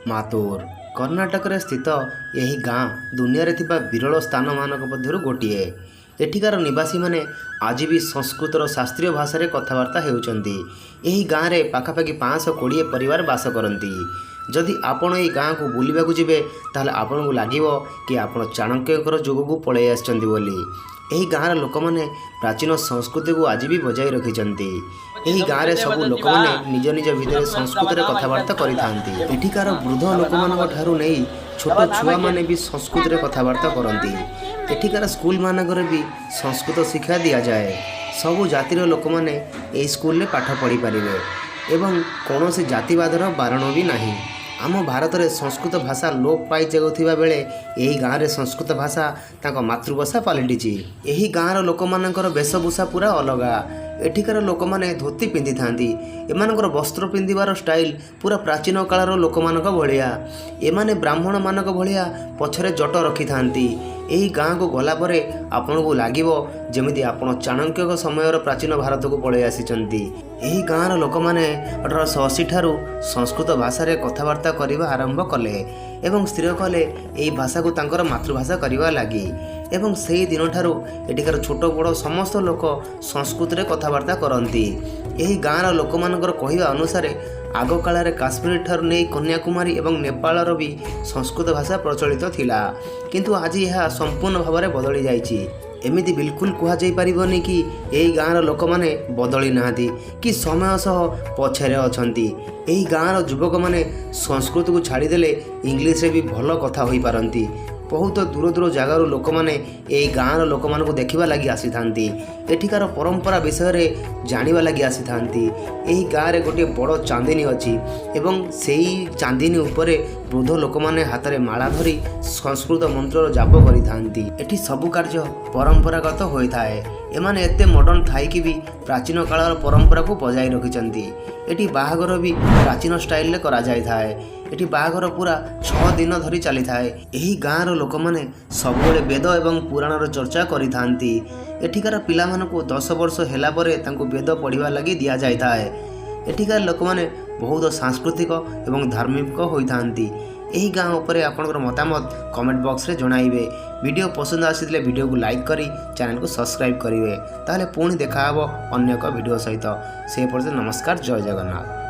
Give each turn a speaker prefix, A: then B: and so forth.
A: मातूर कर्णाटक स्थित यही गाँ दुनिया थिबा विरल स्थान मानक मध्यरु गोटिए। एठिकार निवासी माने आज भी संस्कृतर शास्त्रीय भाषा रे कथबार्ता हेउचंती। एही गाँ रे पाखापाखि 520 परिवार बास करती। जदि आपण एही गाँ को बुलिबाकु जिबे ताहले आपनकु लागिवो कि आपण चाणक्यकर जुगकु पळै आछंती बोली। एही गाँर लोक माने प्राचीन संस्कृति को आज भी बजाय रखिचंती। एही गाँव रे सब लोक माने निज निज भितर संस्कृत रे कथबार्ता करिथांती। एठिकार वृद्ध लोक मानक ठारू नै छोट छुआ माने भी संस्कृत रे कथबार्ता करती। एठिकार स्कूल मानकर भी संस्कृत शिक्षा दिया जाए। सबु जातिर लोक माने एही स्कूल रे पाठ पढ़ी पारिबे एवं कौनसी जातिवादर बारण भी नाही। आम भारत में संस्कृत भाषा लोप पाई जाउथिबा बेले एही गाँव रे संस्कृत भाषा तांको मातृभाषा पलटिची। एही गाँर लोक मानकर वेशभूषा पूरा अलगा। एठिकार लोक माने धोती पिंधि थांती। एमानकर वस्त्र पिंधिबार स्टाइल पूरा प्राचीन कालर लोक मानक भलिया। एमाने ब्राह्मण मानक भलिया पछरे जट रखि थांती। एही गाँ को गला परे आपनको लागिवो जेमिति आपण चाणक्यक समयर प्राचीन भारत को पळै आसीचंती। एही गाँर लोक माने 1880 ठारू संस्कृत भाषा रे कथबार्ता करिबा आरंभ कले एवं स्थिर कले एही भाषा को तांकर मातृभाषा करिबा लागि एवं सेही दिन ठारू एठिकार छोट बड़ समस्त लोक संस्कृत रे कथबार्ता करती। एही गाँर लोक मानकर कहिबा अनुसार आग काल काश्मीर ठारू नै कन्याकुमारी एवं नेपाल भी संस्कृत भाषा प्रचलित थिला, किंतु आज यह संपूर्ण भाव में बदली जाइछि। एमिति बिल्कुल कह जाई परिबनी कि एही गाँर लोक माने बदली नाहांती कि समय सह पछरे अछंती। एही गाँर युवक माने संस्कृत को छाड़ीदेले इंग्लिश रे भी भल कथा होई पारंती। बहुत दूर दूर जगार लोक मैंने यही गाँव लोक मानक देखा लगी आसी थांती। एठिकार परंपरा विषय रे जानिबा लगी आसी थांती। एही गाँव रे गोटे बड़ चांदिनी अछि एवं सेही चांदिनी उपरे वृद्ध लोक माने हाथ में माला धरी संस्कृत मंत्र जाप करि थांती। एठी सबु कार्य परंपरागत होई थाए। एमाने एते मॉडर्न थाई कि भी प्राचीन कालर परंपरा को बजाय रखिचंती। एठी बाहागर भी प्राचीन स्टाइल रे करा जाय थाए। एठी बाहागर पूरा 6 दिन धरी चली थाए। एही गाँर लोक माने सबुले वेद एवं पुराणर चर्चा करि थांती। एठिकार पिला मानकु 10 वर्ष हेला परे तांको वेद पढ़िबा लागि दिया जाय थाए। एठिकार लोक माने बहुत सांस्कृतिक एवं धार्मिक होई थांती। एही गाँव उपरे आपनकर मतामत कमेंट बॉक्स रे जणाइबे। वीडियो पसंद आसिले वीडियो को लाइक करी चैनल को सब्सक्राइब करिवे। ताहले पुणी देखा हबो अन्य एक वीडियो सहित। से पर्यंत नमस्कार, जय जगन्नाथ।